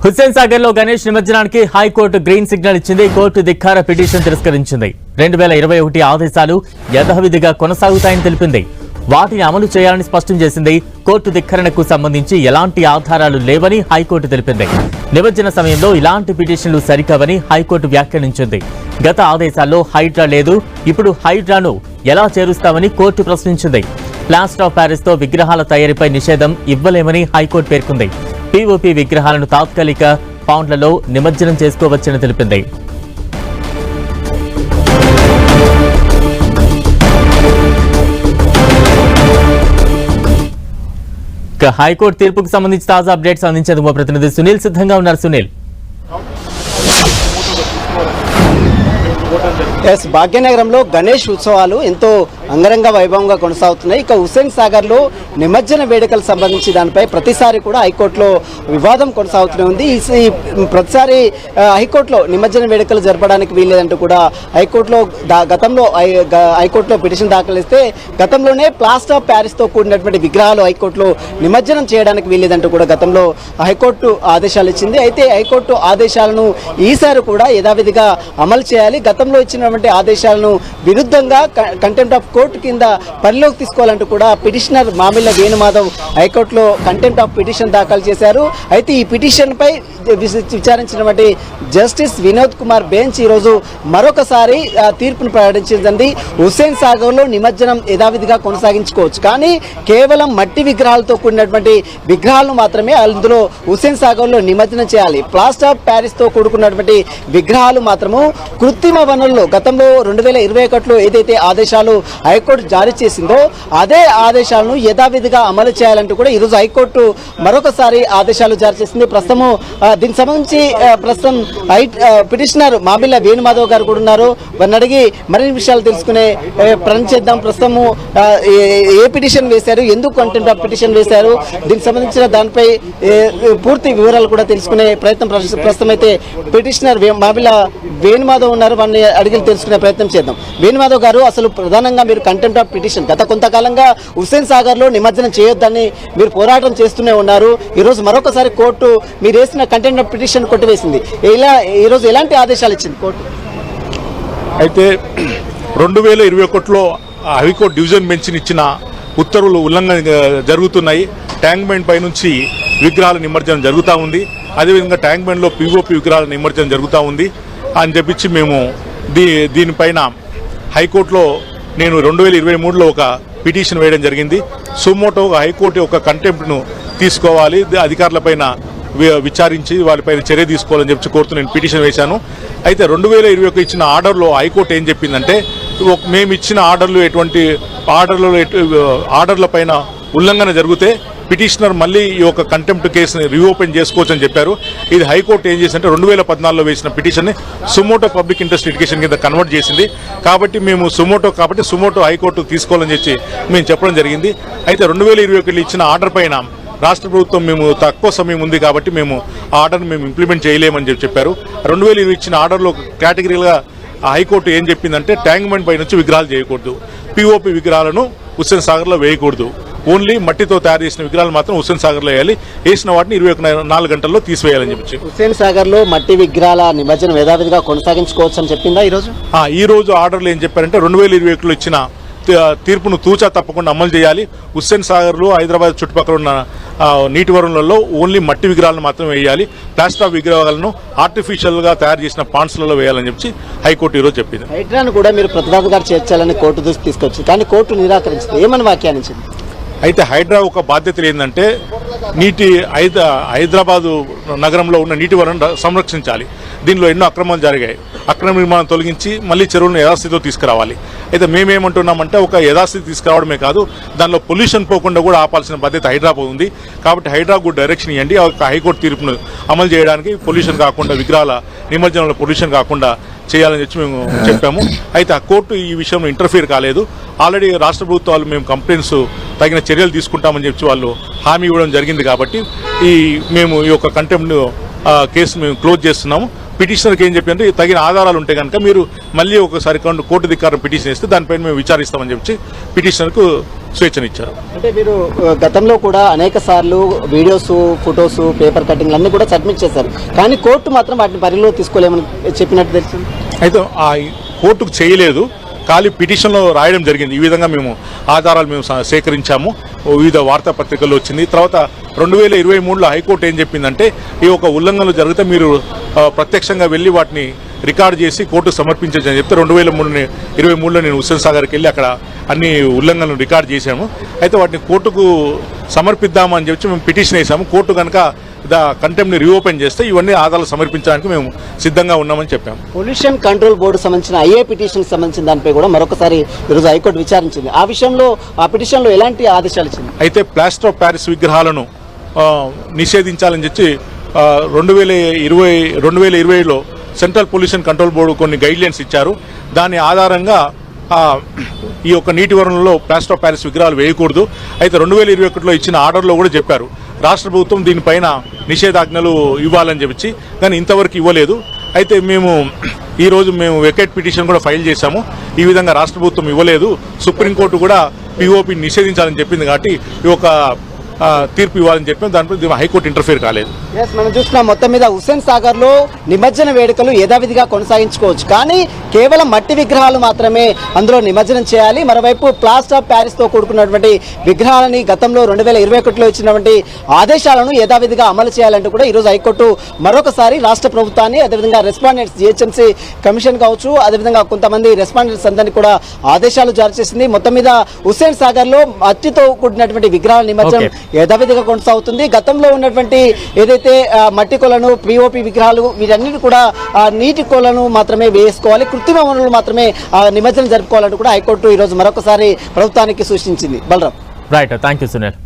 హుస్సేన్ సాగర్ లో గణేష్ నిమజ్జనానికి high court green signal ఇచ్చింది. కోర్టు ధిక్కార పిటిషన్ తిరస్కరించింది. 2021 ఆదేశాలు యథావిధిగా కొనసాగుతాయని తెలిపింది. వాటిని అమలు చేయాలని స్పష్టం చేసింది. కోర్టు ధిక్కరణకు సంబంధించి ఎలాంటి ఆధారాలు లేవని హైకోర్టు తెలిపింది. నిమజ్జన సమయంలో ఇలాంటి పిటిషన్లు సరికావని హైకోర్టు వ్యాఖ్యానించింది. గత ఆదేశాల్లో హైడ్రా లేదు, ఇప్పుడు హైడ్రాను ఎలా చేరుస్తామని కోర్టు ప్రశ్నించింది. ప్లాస్టర్ ఆఫ్ ప్యారిస్ తో విగ్రహాల తయారీపై నిషేధం ఇవ్వలేమని హైకోర్టు పేర్కొంది. పీఓపీ విగ్రహాలను తాత్కాలిక పౌండ్లలో నిమజ్జనం చేసుకోవచ్చని తెలిపింది. హైకోర్టు తీర్పుకు సంబంధించి తాజా అప్డేట్స్ అందించేందుకు మా ప్రతినిధి సునీల్ సిద్ధంగా ఉన్నారు. సునీల్, భాగ్యనగరంలో గణేష్ ఉత్సవాలు ఎంతో అంగరంగ వైభవంగా కొనసాగుతున్నాయి. ఇక హుస్సేన్ సాగర్ లో నిమజ్జన వేడుకలకు సంబంధించి దానిపై ప్రతిసారి కూడా హైకోర్టులో వివాదం కొనసాగుతూనే ఉంది. ప్రతిసారి హైకోర్టులో నిమజ్జన వేడుకలు జరపడానికి వీల్లేదంటూ కూడా గతంలో హైకోర్టులో పిటిషన్ దాఖలిస్తే గతంలోనే ప్లాస్టర్ ఆఫ్ ప్యారిస్ తో కూడినటువంటి విగ్రహాలు హైకోర్టులో నిమజ్జనం చేయడానికి వీల్లేదంటూ కూడా గతంలో హైకోర్టు ఆదేశాలు ఇచ్చింది. అయితే హైకోర్టు ఆదేశాలను ఈసారి కూడా యథావిధిగా అమలు చేయాలి. గతంలో ఇచ్చినటువంటి ఆదేశాలను విరుద్ధంగా కంటెంప్ట్ ఆఫ్ కోర్టు కింద పరిలోకి తీసుకోవాలంటూ కూడా పిటిషనర్ మామిళ్ళ వేణుమాధవ్ హైకోర్టులో కంటెంప్ట్ ఆఫ్ పిటిషన్ దాఖలు చేశారు. అయితే ఈ పిటిషన్ పై విచారించినటువంటి జస్టిస్ వినోద్ కుమార్ బెంచ్ ఈరోజు మరొకసారి తీర్పును ప్రకటించింది. హుస్సేన్ సాగర్ లో నిమజ్జనం యథావిధిగా కొనసాగించుకోవచ్చు, కానీ కేవలం మట్టి విగ్రహాలతో కూడినటువంటి విగ్రహాలను మాత్రమే అందులో హుస్సేన్ సాగర్ లో నిమజ్జనం చేయాలి. ప్లాస్టర్ ఆఫ్ ప్యారిస్ తో కూడుకున్నటువంటి విగ్రహాలు మాత్రము కృత్రిమ వనరులు గతంలో 2021లో ఏదైతే ఆదేశాలు హైకోర్టు జారీ చేసిందో అదే ఆదేశాలను యథావిధిగా అమలు చేయాలంటూ కూడా ఈరోజు హైకోర్టు మరొకసారి ఆదేశాలు జారీ చేసింది. ప్రస్తుతము దీనికి సంబంధించి పిటిషనర్ మామిళ్ళ వేణుమాధవ్ గారు కూడా ఉన్నారు. వారిని అడిగి మరిన్ని విషయాలు తెలుసుకునే ప్రయత్నం చేద్దాం. ప్రస్తుతము ఏ పిటిషన్ వేశారు, ఎందుకు కంటెంప్ట్ ఆఫ్ పిటిషన్ వేశారు, దీనికి సంబంధించిన దానిపై పూర్తి వివరాలు కూడా తెలుసుకునే ప్రయత్నం ప్రస్తుతం అయితే పిటిషనర్ మామిళ్ళ వేణుమాధవ్ ఉన్నారు. వారిని అడిగి తెలుసుకునే ప్రయత్నం చేద్దాం. వేణుమాధవ్ గారు, అసలు ప్రధానంగా మీరు కంటెంప్ట్ ఆఫ్ పిటిషన్ గత కొంతకాలంగా హుస్సేన్ సాగర్ లో నిమజ్జనం చేయొద్దని మీరు పోరాటం చేస్తూనే ఉన్నారు. ఈరోజు మరొకసారి కోర్టు మీరు వేసిన కంటెంప్ట్ ఆఫ్ పిటిషన్ కొట్టివేసింది. ఈరోజు ఎలాంటి ఆదేశాలు ఇచ్చింది కోర్టు? అయితే 2021లో హైకోర్టు డివిజన్ బెంచ్ ఇచ్చిన ఉత్తర్వులు ఉల్లంఘన జరుగుతున్నాయి. ట్యాంక్ బండ్ పై నుంచి విగ్రహాల నిమజ్జనం జరుగుతూ ఉంది. అదేవిధంగా ట్యాంక్ బండ్ లో పీఓపీ విగ్రహాల నిమజ్జనం జరుగుతూ ఉంది అని చెప్పించి మేము దీనిపైన హైకోర్టులో నేను 2023లో ఒక పిటిషన్ వేయడం జరిగింది. సుమోటో హైకోర్టు ఒక కంటెంప్ట్ను తీసుకోవాలి, అధికారులపైన విచారించి వాళ్ళపైన చర్య తీసుకోవాలని చెప్పి కోర్టు నేను పిటిషన్ వేశాను. అయితే 2021 ఇచ్చిన ఆర్డర్లో హైకోర్టు ఏం చెప్పిందంటే, మేము ఇచ్చిన ఆర్డర్ల పైన ఉల్లంఘన జరిగితే పిటిషనర్ మళ్ళీ ఈ యొక్క కంటెంప్ట్ కేసుని రీఓపెన్ చేసుకోవచ్చని చెప్పారు. ఇది హైకోర్టు ఏం చేసిందంటే 2014లో వేసిన పిటిషన్ని సుమోటో పబ్లిక్ ఇంట్రెస్ట్ లిటిగేషన్ కింద కన్వర్ట్ చేసింది. కాబట్టి మేము సుమోటో హైకోర్టు తీసుకోవాలని చెప్పి మేము చెప్పడం జరిగింది. అయితే 2021 ఇచ్చిన ఆర్డర్ పైన రాష్ట్ర ప్రభుత్వం మేము తక్కువ సమయం ఉంది కాబట్టి మేము ఆ ఆర్డర్ని మేము ఇంప్లిమెంట్ చేయలేమని చెప్పారు. 2020 ఇచ్చిన ఆర్డర్లో కేటగిరీగా హైకోర్టు ఏం చెప్పిందంటే, ట్యాంక్ బండ్ పై నుంచి విగ్రహాలు చేయకూడదు, పీఓపీ విగ్రహాలను హుస్సేన్ సాగర్లో వేయకూడదు, ఓన్లీ మట్టితో తయారు చేసిన విగ్రహాలు మాత్రం హుస్సేన్ సాగర్ లో వేయాలి, వేసిన వాటిని 24 గంటల్లో తీసివేయాలని చెప్పి హుస్సేన్ సాగర్ లో మట్టి విగ్రహాల నిమజ్జనం యథావిధిగా కొనసాగించుకోవచ్చు అని చెప్పిందా ఈ రోజు ఆర్డర్లు ఏం చెప్పారంటే 2021లో ఇచ్చిన తీర్పును తూచా తప్పకుండా అమలు చేయాలి. హుస్సేన్ సాగర్ లో హైదరాబాద్ చుట్టుపక్కల ఉన్న నీటి వనరులలో ఓన్లీ మట్టి విగ్రహాలను మాత్రమే వేయాలి, ప్లాస్టర్ ఆఫ్ విగ్రహాలను ఆర్టిఫిషియల్ గా తయారు చేసిన పాండ్స్లలో వేయాలని చెప్పి హైకోర్టు ఈరోజు చెప్పింది. హైడ్రాను కూడా మీరు ప్రతిపాదనగా చేర్చాలని కోర్టు దృష్టి తీసుకొచ్చింది, కానీ కోర్టు నిరాకరించింది. ఏమని వ్యాఖ్యానించింది? అయితే హైడ్రా ఒక బాధ్యత ఏంటంటే హైదరాబాదు నగరంలో ఉన్న నీటి వనరులను సంరక్షించాలి. దీనిలో ఎన్నో అక్రమాలు జరిగాయి. అక్రమ నిర్మాణం తొలగించి మళ్ళీ చెరువులను యథాస్థితిలో తీసుకురావాలి. అయితే మేమేమంటున్నామంటే, ఒక యథాస్థితి తీసుకురావడమే కాదు, దానిలో పొల్యూషన్ పోకుండా కూడా ఆపాల్సిన బాధ్యత హైడ్రాపై ఉంది. కాబట్టి హైడ్రా కూడా డైరెక్షన్ ఇవ్వండి, హైకోర్టు తీర్పును అమలు చేయడానికి, పొల్యూషన్ కాకుండా విగ్రహాల నిమజ్జనంలో పొల్యూషన్ కాకుండా చేయాలని చెప్పి మేము చెప్పాము. అయితే ఆ కోర్టు ఈ విషయంలో ఇంటర్ఫియర్ కాలేదు. ఆల్రెడీ రాష్ట్ర ప్రభుత్వాలు మేము కంప్లైంట్స్ తగిన చర్యలు తీసుకుంటామని చెప్పి వాళ్ళు హామీ ఇవ్వడం జరిగింది. కాబట్టి మేము ఈ యొక్క కంటెంప్ట్ కేసు మేము క్లోజ్ చేస్తున్నాము. పిటిషనర్కి ఏం చెప్పి అంటే, తగిన ఆధారాలు ఉంటే కనుక మీరు మళ్ళీ ఒకసారి కోర్టు ధిక్కారం పిటిషన్ ఇస్తే దానిపైన మేము విచారిస్తామని చెప్పి పిటిషనర్కు స్వేచ్ఛనిచ్చారు. అంటే మీరు గతంలో కూడా అనేక సార్లు వీడియోస్, ఫొటోస్, పేపర్ కటింగ్లు అన్ని కూడా సబ్మిట్ చేశారు, కానీ కోర్టు మాత్రం వాటిని పరిగణలో తీసుకోలేమని చెప్పినట్టు తెలిసింది. అయితే ఆ కోర్టుకు చేయలేదు, ఖాళీ పిటిషన్లో రాయడం జరిగింది. ఈ విధంగా మేము ఆధారాలు మేము సేకరించాము, వివిధ వార్తాపత్రికల్లో వచ్చింది. తర్వాత 2023లో హైకోర్టు ఏం చెప్పిందంటే ఈ ఒక ఉల్లంఘనలు జరిగితే మీరు ప్రత్యక్షంగా వెళ్ళి వాటిని రికార్డు చేసి కోర్టుకు సమర్పించని చెప్తే 2023లో నేను హుస్సేన్ సాగర్కి వెళ్ళి అక్కడ అన్ని ఉల్లంఘనలు రికార్డు చేశాము. అయితే వాటిని కోర్టుకు సమర్పిద్దామని చెప్పి మేము పిటిషన్ వేసాము. కోర్టు కనుక కంటెంప్ట్ని రీఓపెన్ చేస్తే ఇవన్నీ ఆధారాలు సమర్పించడానికి మేము సిద్ధంగా ఉన్నామని చెప్పాము. పొల్యూషన్ కంట్రోల్ బోర్డు సంబంధించిన ఐఏ పిటిషన్ సంబంధించిన దానిపై కూడా మరొకసారి ఈరోజు హైకోర్టు విచారించింది. ఆ విషయంలో ఆ పిటిషన్లో ఎలాంటి ఆదేశాలు ఇచ్చింది? అయితే ప్లాస్టర్ ఆఫ్ ప్యారిస్ విగ్రహాలను నిషేధించాలని చెప్పి 2020లో సెంట్రల్ పొల్యూషన్ కంట్రోల్ బోర్డు కొన్ని గైడ్లైన్స్ ఇచ్చారు. దాని ఆధారంగా ఈ యొక్క నీటి వనరులలో ప్లాస్టర్ ఆఫ్ ప్యారిస్ విగ్రహాలు వేయకూడదు. అయితే 2021లో ఇచ్చిన ఆర్డర్లో కూడా చెప్పారు రాష్ట్ర ప్రభుత్వం దీనిపైన నిషేధాజ్ఞలు ఇవ్వాలని చెప్పి, కానీ ఇంతవరకు ఇవ్వలేదు. అయితే ఈరోజు మేము వెకేట్ పిటిషన్ కూడా ఫైల్ చేశాము. ఈ విధంగా రాష్ట్ర ప్రభుత్వం ఇవ్వలేదు, సుప్రీంకోర్టు కూడా పిఓపి నిషేధించాలని చెప్పింది కాబట్టి ఈ ఒక తీర్పు ఇవ్వాలని చెప్పాం. దానిపై హైకోర్టు ఇంటర్ఫియర్ కాలేదు. మనం చూస్తున్నాం మొత్తం మీద హుస్సేన్ సాగర్ లో నిమజ్జన వేడుకలు యథావిధిగా కొనసాగించుకోవచ్చు, కానీ కేవలం మట్టి విగ్రహాలు మాత్రమే అందులో నిమజ్జనం చేయాలి. మరోవైపు ప్లాస్టర్ ఆఫ్ ప్యారిస్ తో కూడుకున్నటువంటి విగ్రహాలని గతంలో 2021లో ఇచ్చినటువంటి ఆదేశాలను యథావిధిగా అమలు చేయాలంటూ కూడా ఈరోజు హైకోర్టు మరొకసారి రాష్ట్ర ప్రభుత్వాన్ని, అదేవిధంగా రెస్పాండెంట్స్ జిహెచ్ఎంసీ కమిషన్ కావచ్చు, అదేవిధంగా కొంతమంది రెస్పాండెంట్స్ అందరినీ కూడా ఆదేశాలు జారీ చేసింది. మొత్తం మీద హుస్సేన్ సాగర్ లో మట్టితో కూడినటువంటి విగ్రహాల నిమజ్జనం యథావిధిగా కొనసాగుతుంది. గతంలో ఉన్నటువంటి ఏదైతే మట్టి కొలను, పిఓపి విగ్రహాలు వీటన్నిటి కూడా నీటి కొలను మాత్రమే వేసుకోవాలి, కృత్రిమ వనరులు మాత్రమే నిమజ్జనం జరుపుకోవాలంటూ కూడా హైకోర్టు ఈరోజు మరొకసారి ప్రభుత్వానికి సూచించింది. Balaram. Right, thank you Sunil.